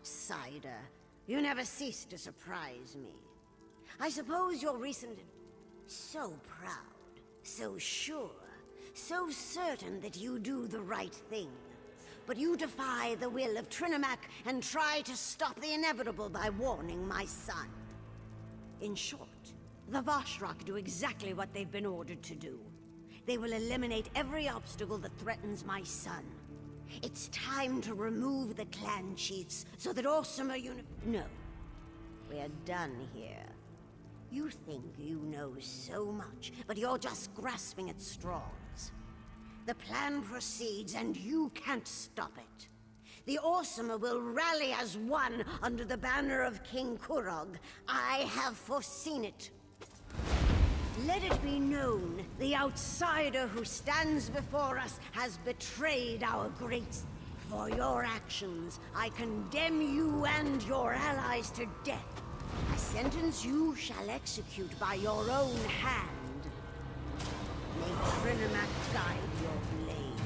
outsider. You never cease to surprise me. I suppose your recent... So proud, so sure, so certain that you do the right thing. But you defy the will of Trinimac and try to stop the inevitable by warning my son. In short, the Vashrak do exactly what they've been ordered to do. They will eliminate every obstacle that threatens my son. It's time to remove the clan chiefs so that Orsimer No. We're done here. You think you know so much, but you're just grasping at straws. The plan proceeds, and you can't stop it. The Orsimer will rally as one under the banner of King Kurog. I have foreseen it. Let it be known, the outsider who stands before us has betrayed our greats. For your actions, I condemn you and your allies to death. A sentence you shall execute by your own hand. May Trinimac guide your blade.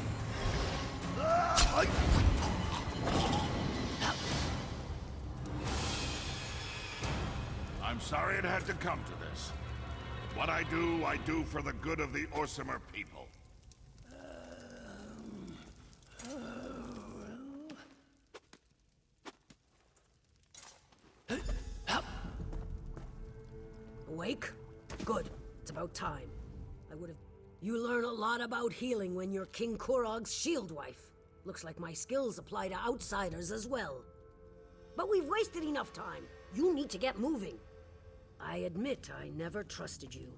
I'm sorry it had to come to this. What I do for the good of the Orsimer people. Awake? Good. It's about time. I would have... You learn a lot about healing when you're King Kurog's shield wife. Looks like my skills apply to outsiders as well. But we've wasted enough time. You need to get moving. I admit I never trusted you.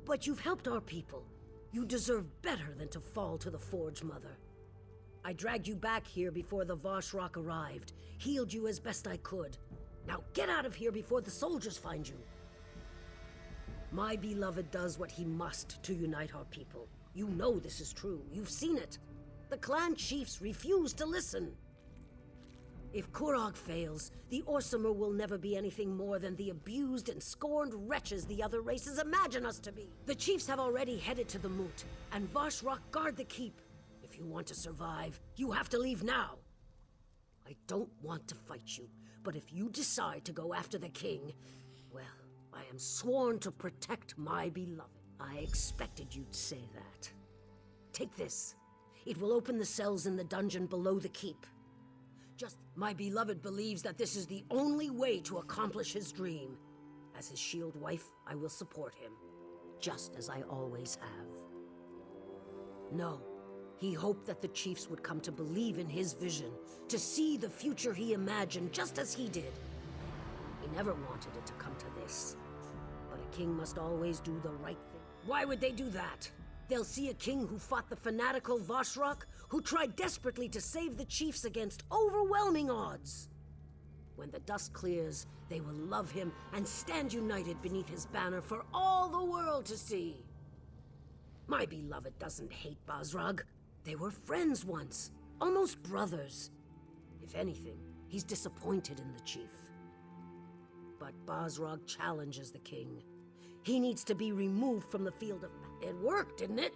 But you've helped our people. You deserve better than to fall to the Forge Mother. I dragged you back here before the Vashrak arrived, healed you as best I could. Now get out of here before the soldiers find you. My beloved does what he must to unite our people. You know this is true. You've seen it. The clan chiefs refuse to listen. If Kurog fails, the Orsimer will never be anything more than the abused and scorned wretches the other races imagine us to be. The chiefs have already headed to the moot, and Vashrak guard the keep. If you want to survive, you have to leave now. I don't want to fight you, but if you decide to go after the king, well, I am sworn to protect my beloved. I expected you'd say that. Take this. It will open the cells in the dungeon below the keep. My beloved believes that this is the only way to accomplish his dream. As his shield wife, I will support him, just as I always have. No, he hoped that the chiefs would come to believe in his vision, to see the future he imagined just as he did. He never wanted it to come to this. But a king must always do the right thing. Why would they do that? They'll see a king who fought the fanatical Vashrak, who tried desperately to save the chiefs against overwhelming odds. When the dust clears, they will love him and stand united beneath his banner for all the world to see. My beloved doesn't hate Basrag. They were friends once, almost brothers. If anything, he's disappointed in the chief. But Basrag challenges the king. He needs to be removed from the field of... It worked, didn't it?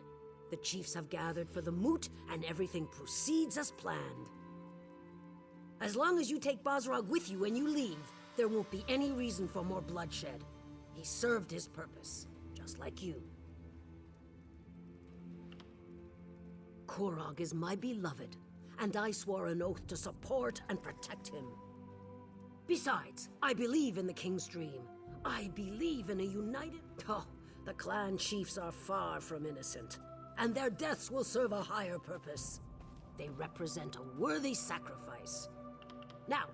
The chiefs have gathered for the moot, and everything proceeds as planned. As long as you take Basrag with you when you leave, there won't be any reason for more bloodshed. He served his purpose, just like you. Kurog is my beloved, and I swore an oath to support and protect him. Besides, I believe in the king's dream. I believe in a united... Oh, the clan chiefs are far from innocent, and their deaths will serve a higher purpose. They represent a worthy sacrifice. Now,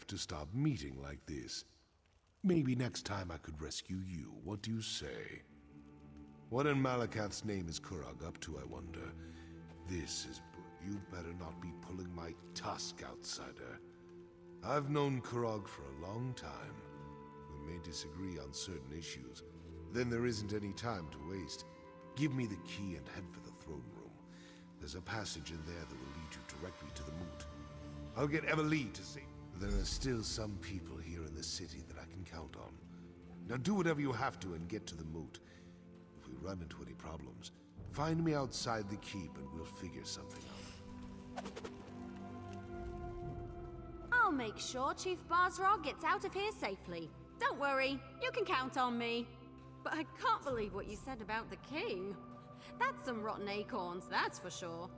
to stop meeting like this. Maybe next time I could rescue you. What do you say? What in Malakath's name is Kurog up to, I wonder? This is... You better not be pulling my tusk, outsider. I've known Kurog for a long time. We may disagree on certain issues. Then there isn't any time to waste. Give me the key and head for the throne room. There's a passage in there that will lead you directly to the moot. I'll get Emily to say... There are still some people here in the city that I can count on. Now do whatever you have to and get to the moot. If we run into any problems, find me outside the keep and we'll figure something out. I'll make sure Chief Basra gets out of here safely. Don't worry, you can count on me. But I can't believe what you said about the king. That's some rotten acorns, that's for sure.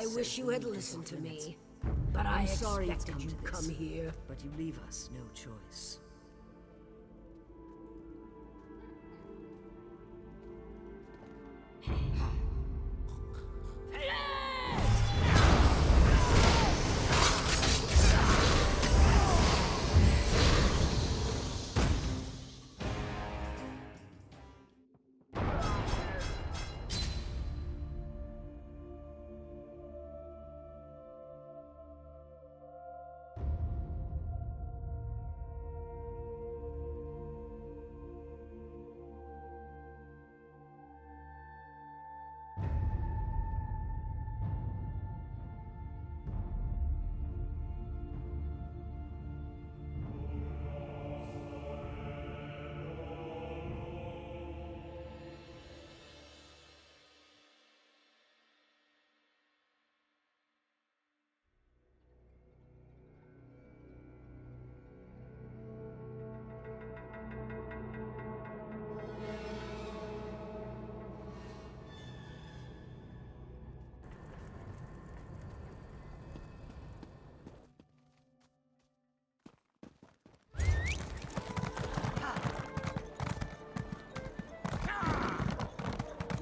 I wish you had listened to me. But I sorry it's expected come you'd to this, come here. but you leave us no choice.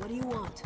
What do you want?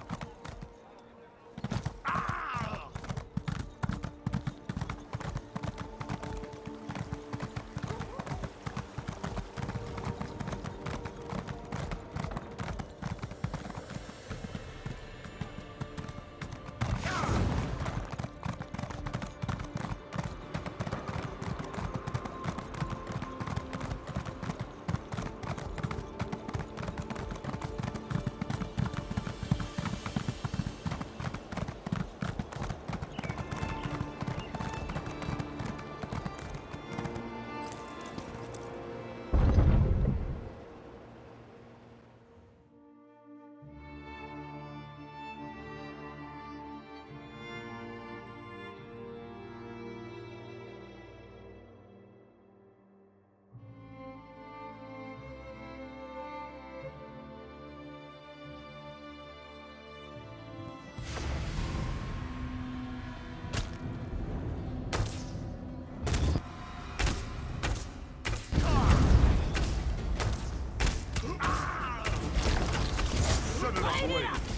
Set it ablaze!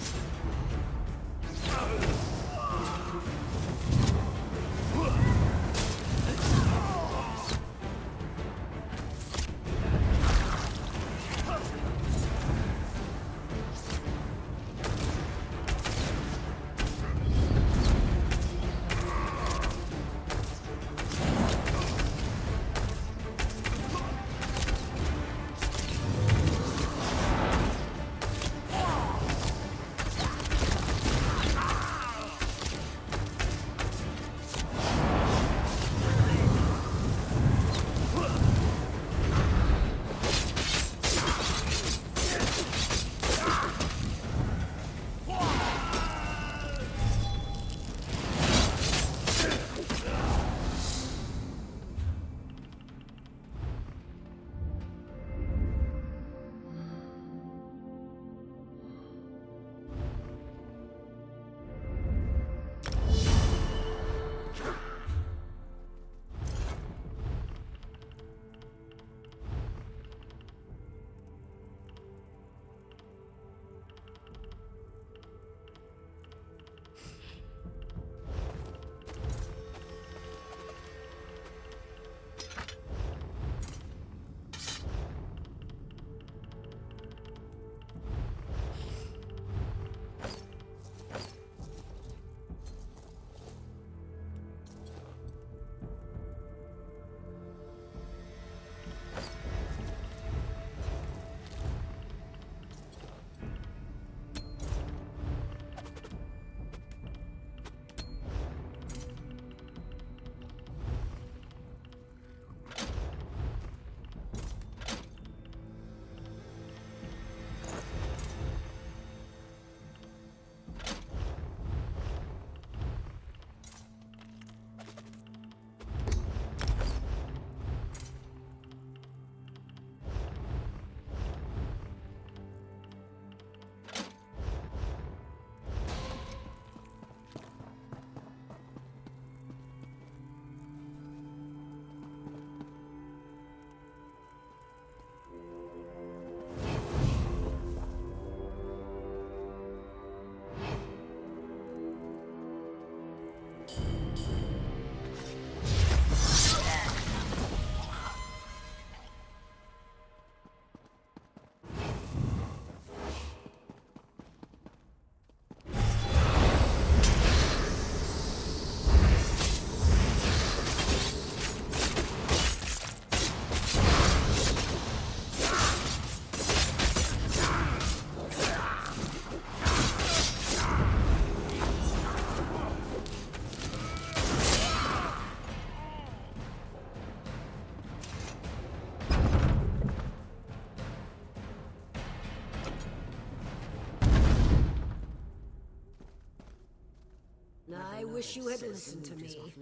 I wish you had listened to me,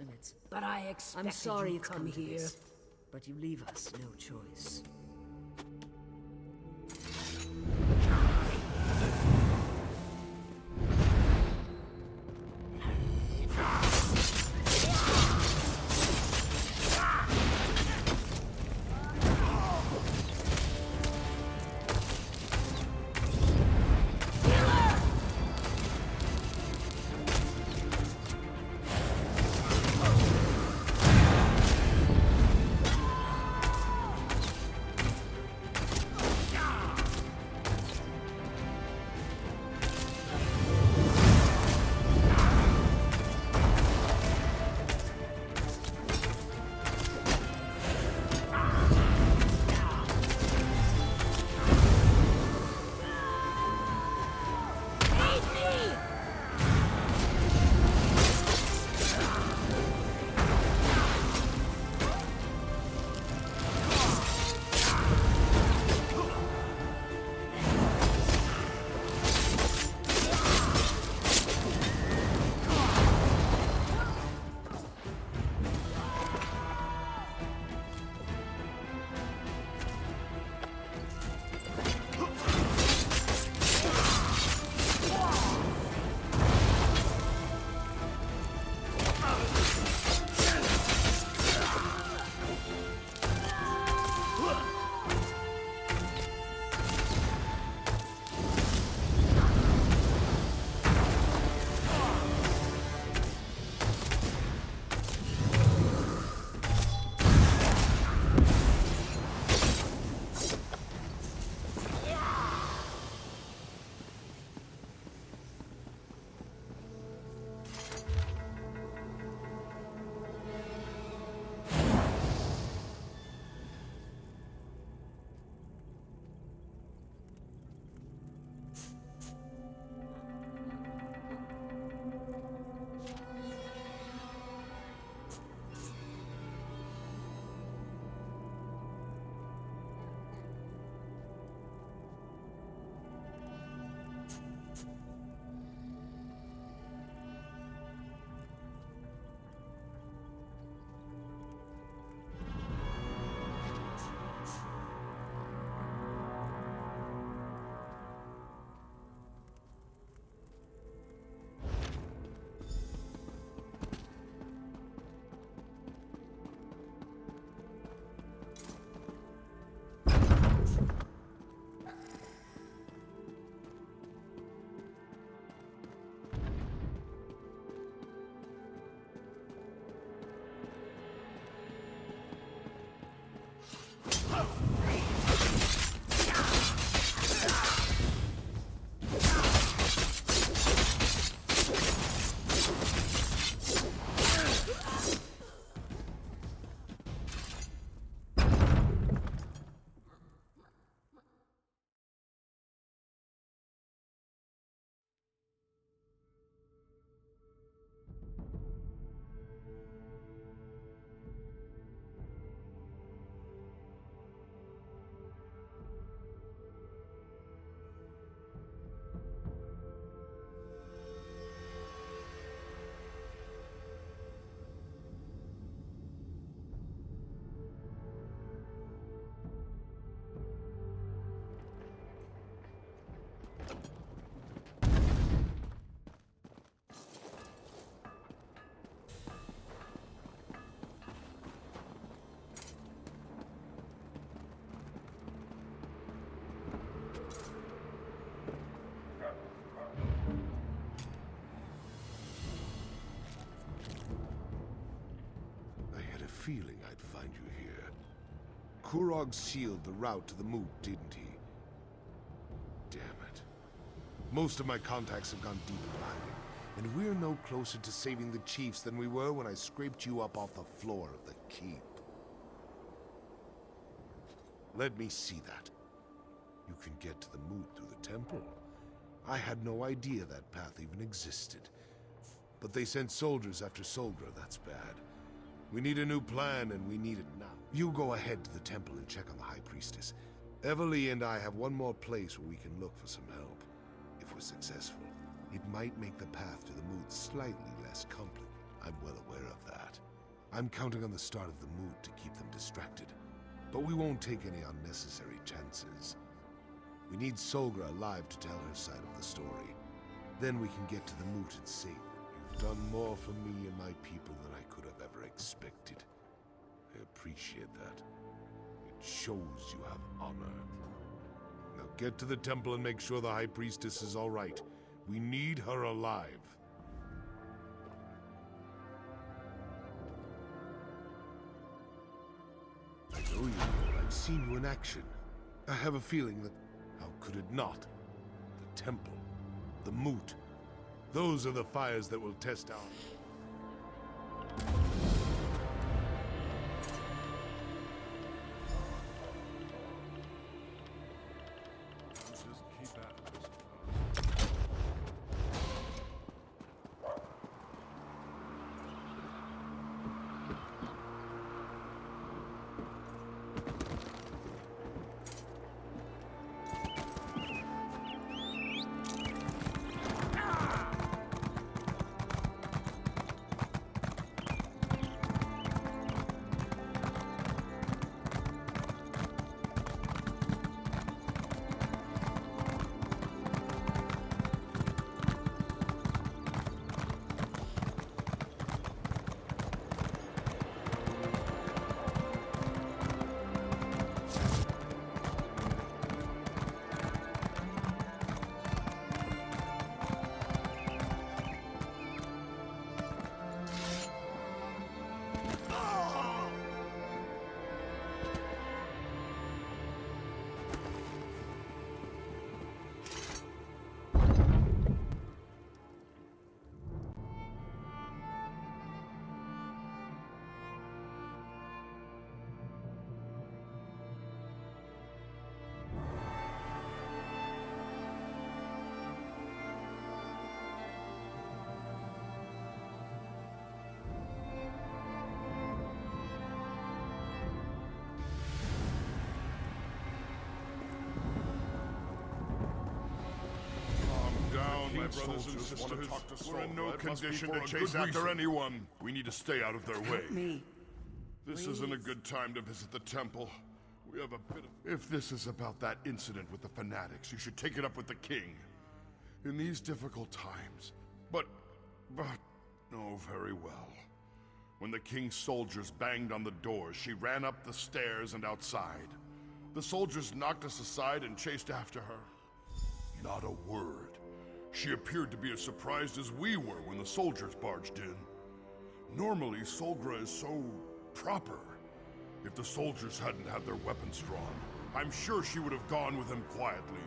but I expected I'm sorry you it's come come to here. this, but you leave us no choice. feeling I'd find you here. Kurog sealed the route to the moot, didn't he? Damn it. Most of my contacts have gone deep in hiding, and we're no closer to saving the chiefs than we were when I scraped you up off the floor of the keep. Let me see that. You can get to the moot through the temple. I had no idea that path even existed. But they sent soldiers after Solgra, that's bad. We need a new plan, and we need it now. You go ahead to the temple and check on the High Priestess. Everly and I have one more place where we can look for some help. If we're successful, it might make the path to the moot slightly less complicated. I'm well aware of that. I'm counting on the start of the moot to keep them distracted. But we won't take any unnecessary chances. We need Solgra alive to tell her side of the story. Then we can get to the moot and save her. You've done more for me and my people than I could have ever expected. I appreciate that. It shows you have honor. Now get to the temple and make sure the High Priestess is all right. We need her alive. I know you. I've seen you in action. I have a feeling that... How could it not? The temple. The moot. Those are the fires that will test our... Just keep at it, I suppose. My brothers and sisters, we're in no condition to chase after anyone. We need to stay out of their way. Me. This isn't a good time to visit the temple. We have a bit of... If this is about that incident with the fanatics, you should take it up with the king. In these difficult times. But... Oh, very well. When the king's soldiers banged on the door, she ran up the stairs and outside. The soldiers knocked us aside and chased after her. Not a word. She appeared to be as surprised as we were when the soldiers barged in. Normally, Solgra is so proper. If the soldiers hadn't had their weapons drawn, I'm sure she would have gone with him quietly.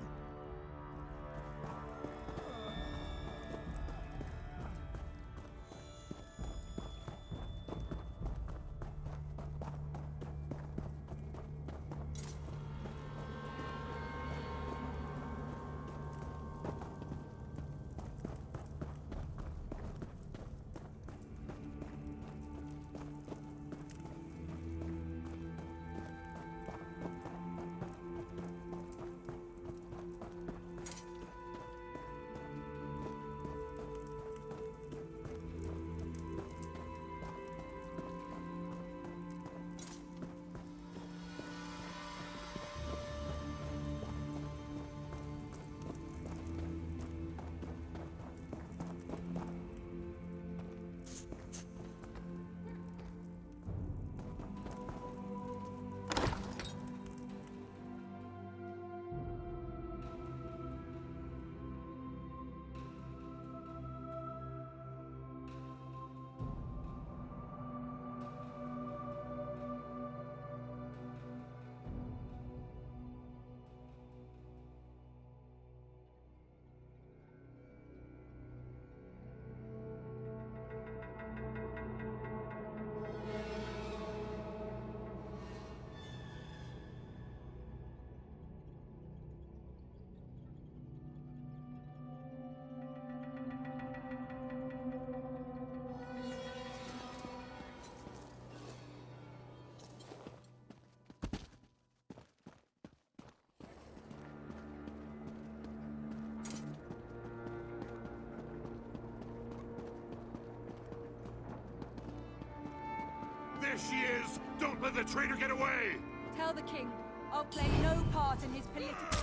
she is! Don't let the traitor get away! Tell the king I'll play no part in his political...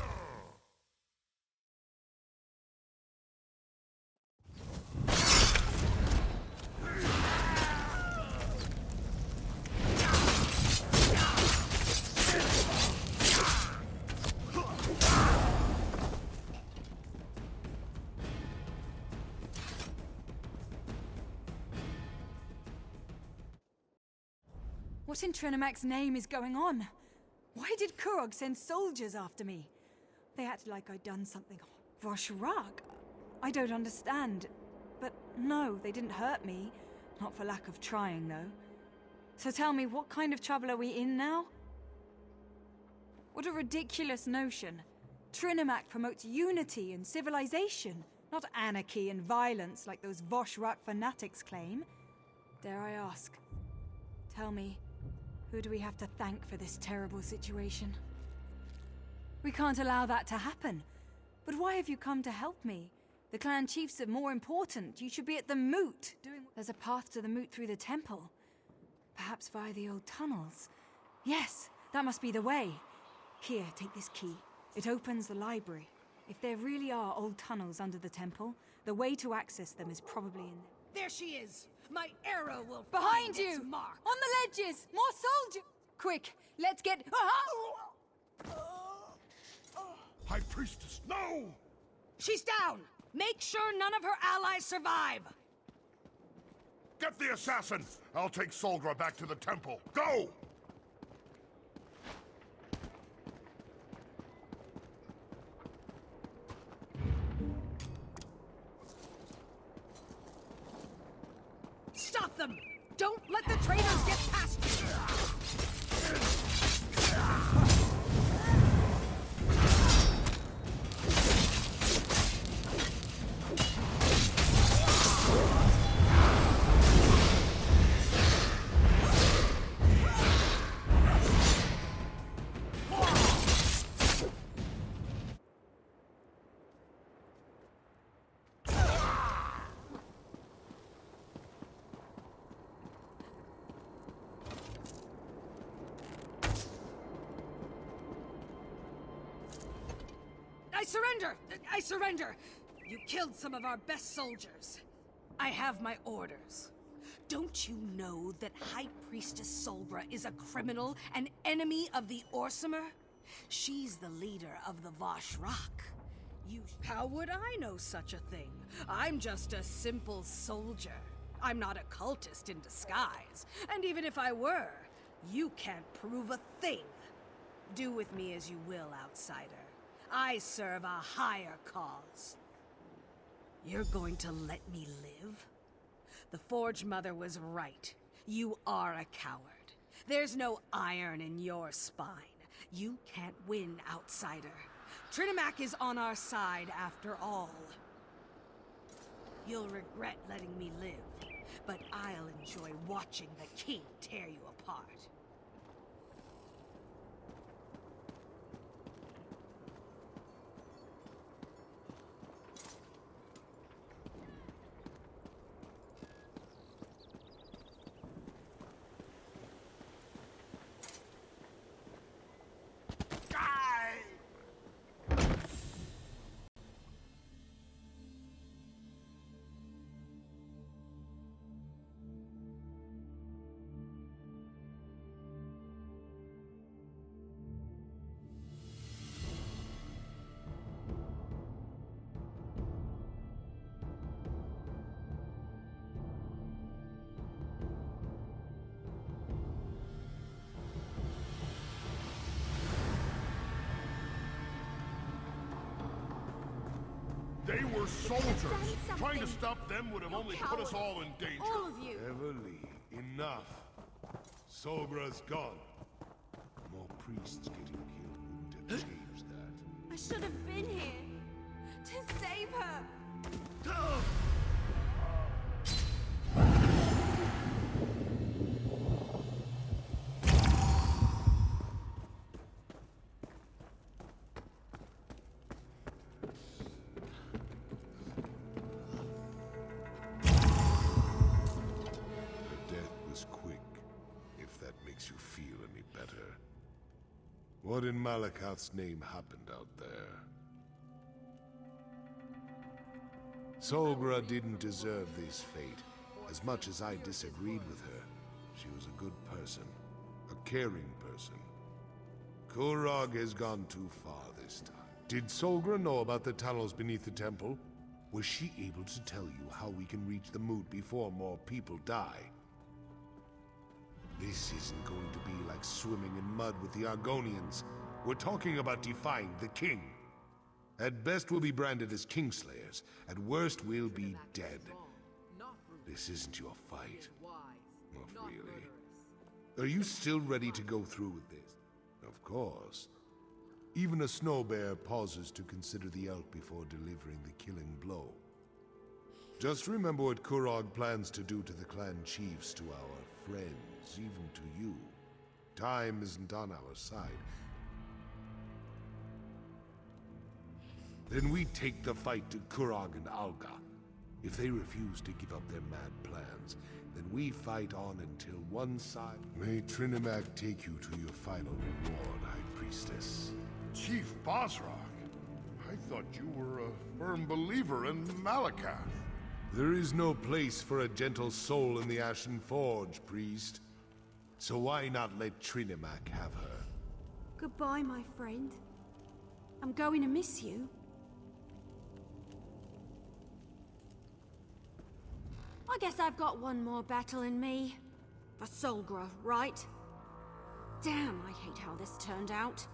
What in Trinamac's name is going on? Why did Kurog send soldiers after me? They acted like I'd done something. Voshrak? I don't understand. But no, they didn't hurt me. Not for lack of trying, though. So tell me, what kind of trouble are we in now? What a ridiculous notion. Trinamac promotes unity and civilization, not anarchy and violence like those Voshrak fanatics claim. Dare I ask? Tell me, who do we have to thank for this terrible situation? We can't allow that to happen. But why have you come to help me? The clan chiefs are more important. You should be at the moot. There's a path to the moot through the temple. Perhaps via the old tunnels. Yes, that must be the way. Here, take this key. It opens the library. If there really are old tunnels under the temple, the way to access them is probably in there. There she is! My arrow will Behind find you! its mark. On the ledges! More soldiers! Quick, let's get... High Priestess, no! She's down! Make sure none of her allies survive! Get the assassin! I'll take Solgra back to the temple. Go! Stop them! Don't let the traitors get past you! I surrender! I surrender! You killed some of our best soldiers. I have my orders. Don't you know that High Priestess Solbra is a criminal, an enemy of the Orsimer? She's the leader of the Voshrak. How would I know such a thing? I'm just a simple soldier. I'm not a cultist in disguise. And even if I were, you can't prove a thing. Do with me as you will, outsider. I serve a higher cause. You're going to let me live? The Forge Mother was right. You are a coward. There's no iron in your spine. You can't win, outsider. Trinamac is on our side after all. You'll regret letting me live, but I'll enjoy watching the king tear you apart. They were soldiers. Trying to stop them would have only put us all in danger. All of you! Everly, enough. Sobra's gone. More priests getting killed wouldn't have changed that. I should have been here to save her. What in Malakoth's name happened out there? Solgra didn't deserve this fate, as much as I disagreed with her. She was a good person, a caring person. Kurog has gone too far this time. Did Solgra know about the tunnels beneath the temple? Was she able to tell you how we can reach the moot before more people die? This isn't going to be like swimming in mud with the Argonians. We're talking about defying the king. At best, we'll be branded as Kingslayers. At worst, we'll be dead. This isn't your fight. Not really. Are you still ready to go through with this? Of course. Even a snow bear pauses to consider the elk before delivering the killing blow. Just remember what Kurog plans to do to the clan chiefs, to our friends, even to you. Time isn't on our side. Then we take the fight to Kurog and Alga. If they refuse to give up their mad plans, then we fight on until one side... May Trinimac take you to your final reward, High Priestess. Chief Basrog, I thought you were a firm believer in Malakath. There is no place for a gentle soul in the Ashen Forge, priest. So why not let Trinimac have her? Goodbye, my friend. I'm going to miss you. I guess I've got one more battle in me. For Solgra, right? Damn, I hate how this turned out.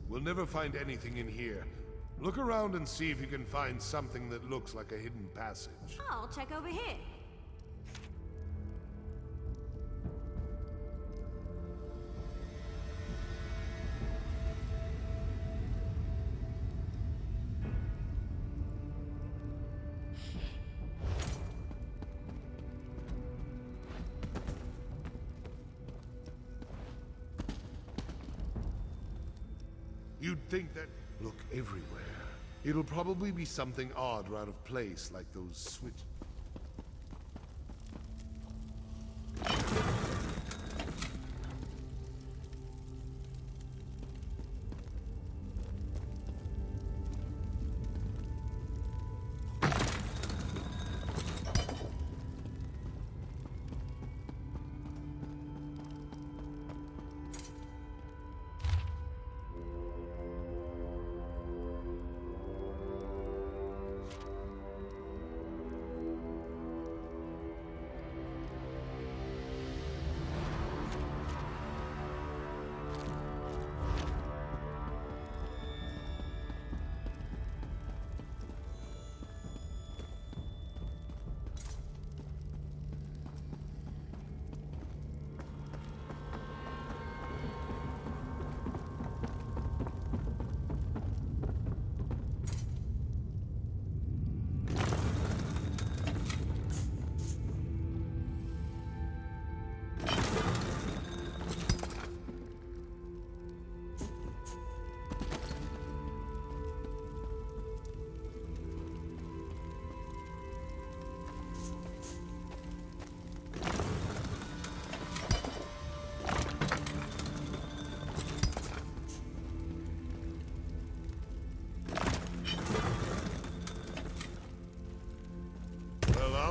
We'll never find anything in here. Look around and see if you can find something that looks like a hidden passage. I'll check over here. You'd think that... Look everywhere. It'll probably be something odd or out of place, like those switch...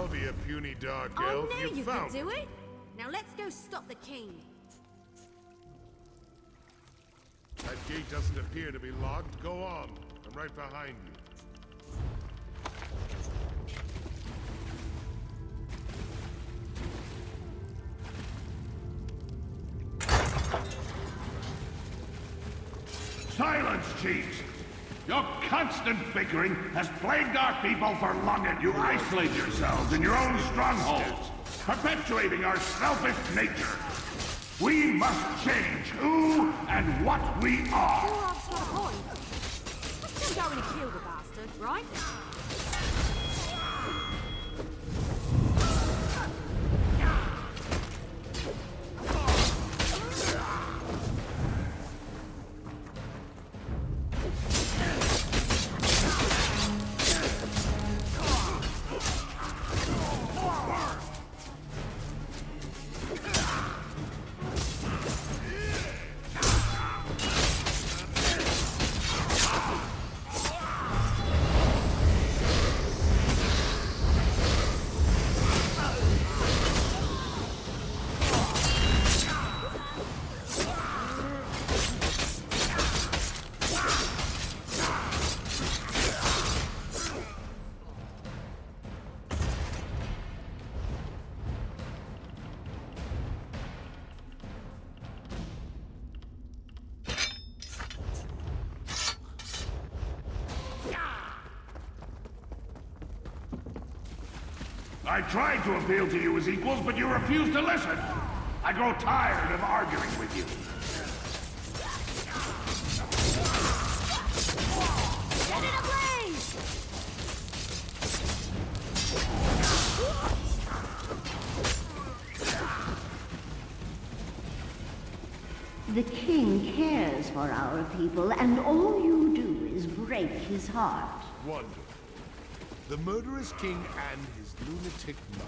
I'll be a puny dark I elf. knew you could found do it. Now let's go stop the king. That gate doesn't appear to be locked. Go on. I'm right behind you. Silence, chiefs! Your constant bickering has plagued our people for long, and you isolate yourselves in your own strongholds, perpetuating our selfish nature. We must change who and what we are. Kurog's got a point. Let's still go and kill the bastard, right? I tried to appeal to you as equals, but you refused to listen. I grow tired of arguing with you. Set it ablaze! The king cares for our people, and all you do is break his heart. Wonderful. The murderous king and his lunatic mother.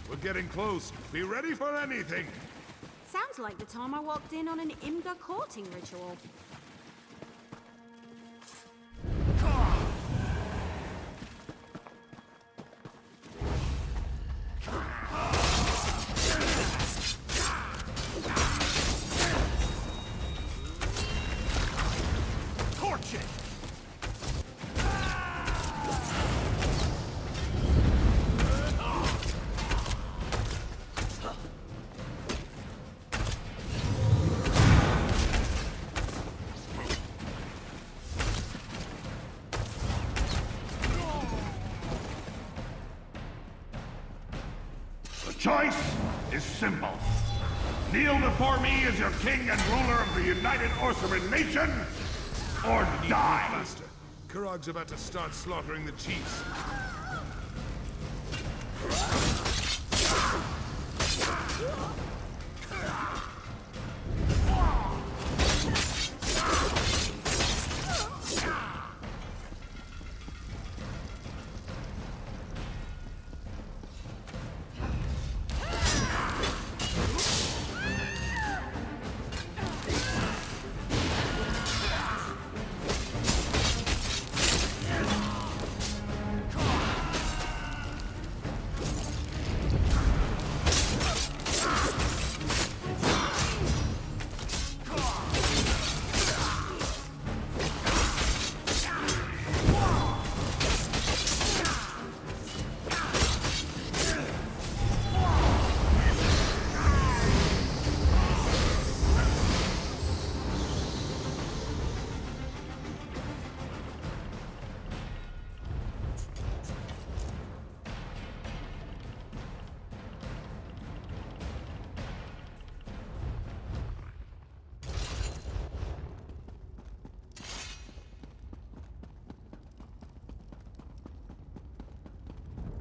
We're getting close. Be ready for anything. Sounds like the time I walked in on an Imga courting ritual. Torch it! The choice is simple. Kneel before me as your king and ruler of the United Orsinium nation, or die! Faster. Kurog's about to start slaughtering the chiefs.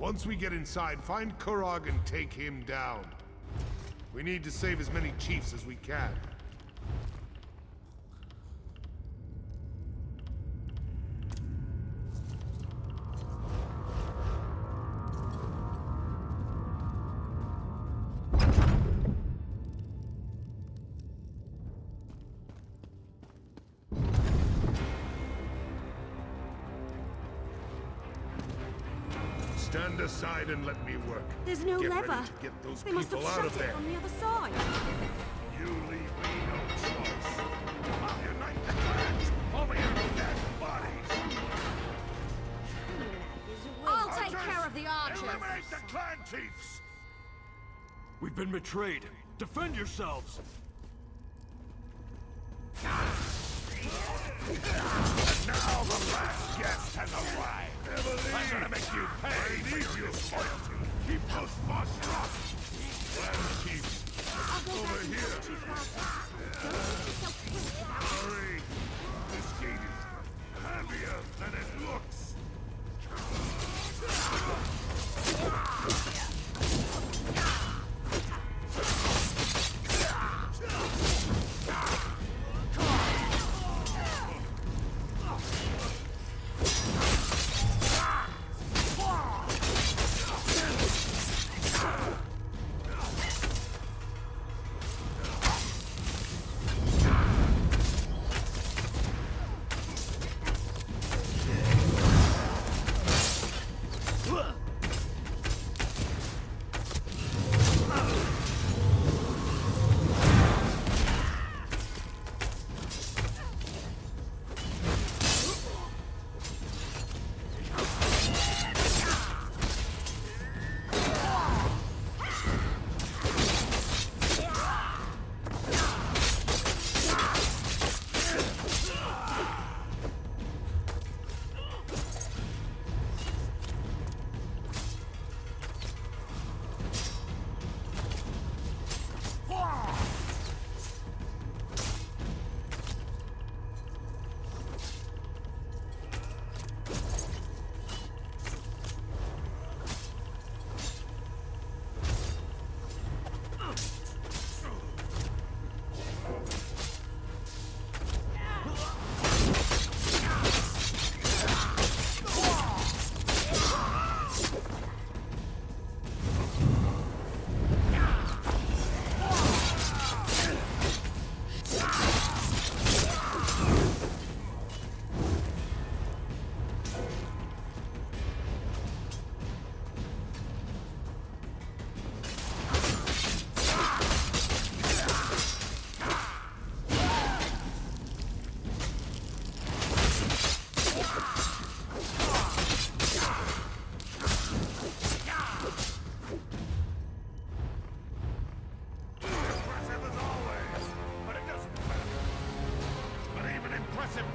Once we get inside, find Kurog and take him down. We need to save as many chiefs as we can. Stand aside and let me work. There's no Get lever. ready to get those They must have people out shut of it there. from the other side. You leave me no choice. I'll unite the clans over your dead bodies. I'll take care of the archers. Eliminate the clan chiefs. We've been betrayed. Defend yourselves! And now the last guest has arrived. I'm gonna make you pay for your disloyalty. Keep those monsters off. Clan chiefs, over here. Hurry. This gate is heavier than it looks.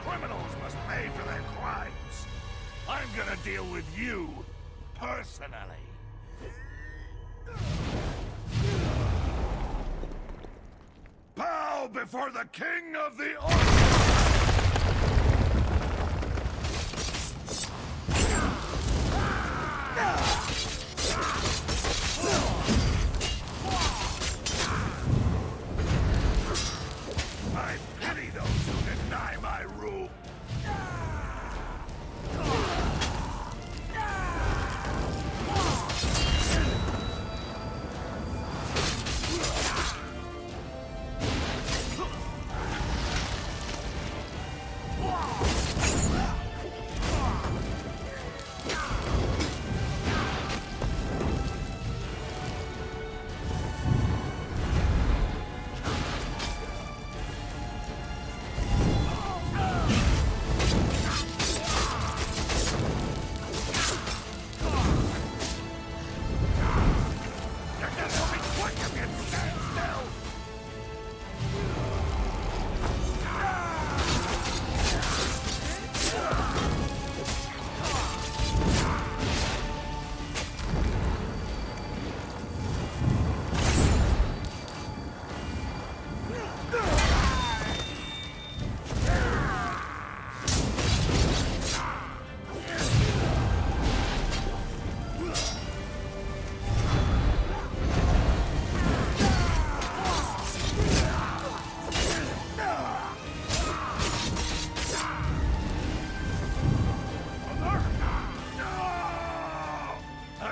Criminals must pay for their crimes. I'm gonna deal with you personally. Bow before the king of the I pity those who deny my rule.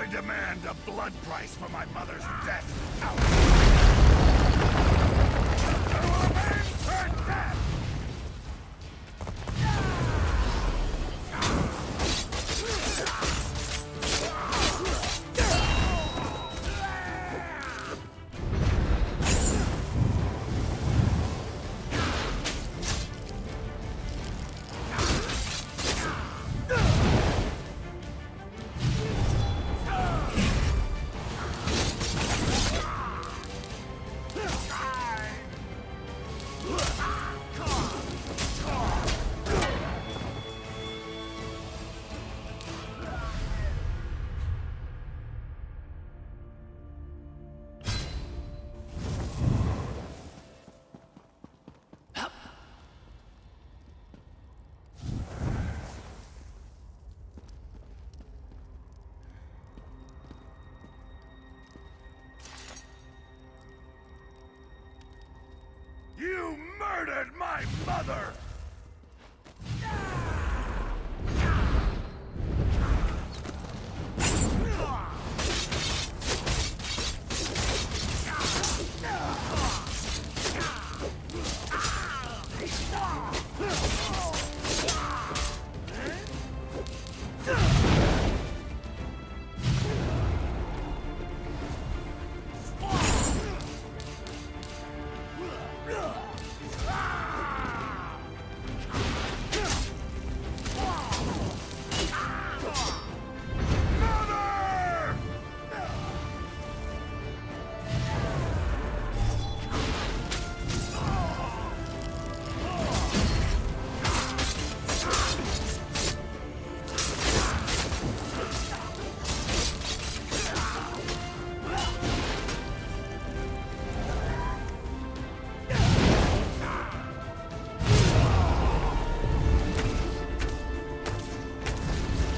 I demand a blood price for my mother's death. Out. I will avenge her death! You murdered my mother!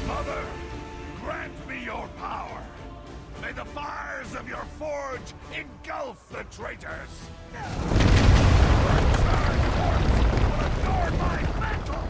Mother, grant me your power. May the fires of your forge engulf the traitors. Your charred corpse will adorn my mantle.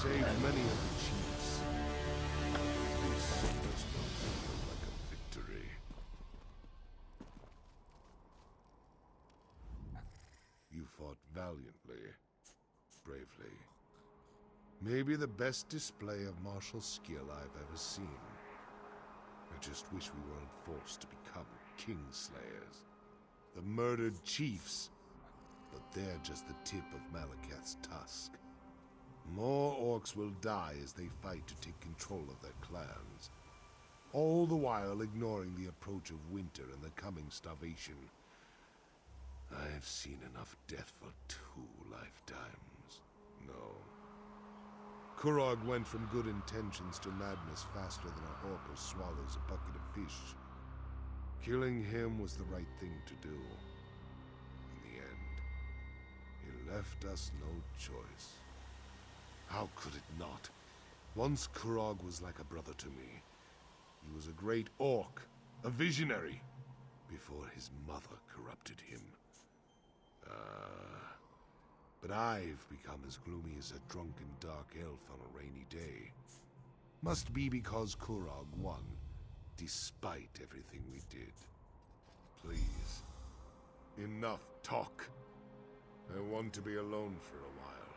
Saved many of the chiefs. This does not feel like a victory. You fought valiantly, bravely. Maybe the best display of martial skill I've ever seen. I just wish we weren't forced to become kingslayers. The murdered chiefs. But they're just the tip of Malakath's tusk. More orcs will die as they fight to take control of their clans. All the while ignoring the approach of winter and the coming starvation. I've seen enough death for 2 lifetimes. No. Kurog went from good intentions to madness faster than a hawker swallows a bucket of fish. Killing him was the right thing to do. In the end, he left us no choice. How could it not? Once Kurog was like a brother to me. He was a great orc, a visionary, before his mother corrupted him. But I've become as gloomy as a drunken dark elf on a rainy day. Must be because Kurog won, despite everything we did. Please, enough talk. I want to be alone for a while.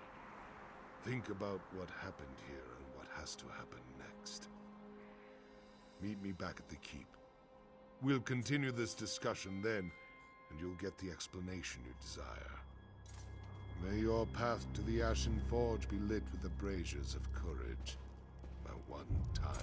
Think about what happened here and what has to happen next. Meet me back at the keep. We'll continue this discussion then, and you'll get the explanation you desire. May your path to the Ashen Forge be lit with the braziers of courage. My one time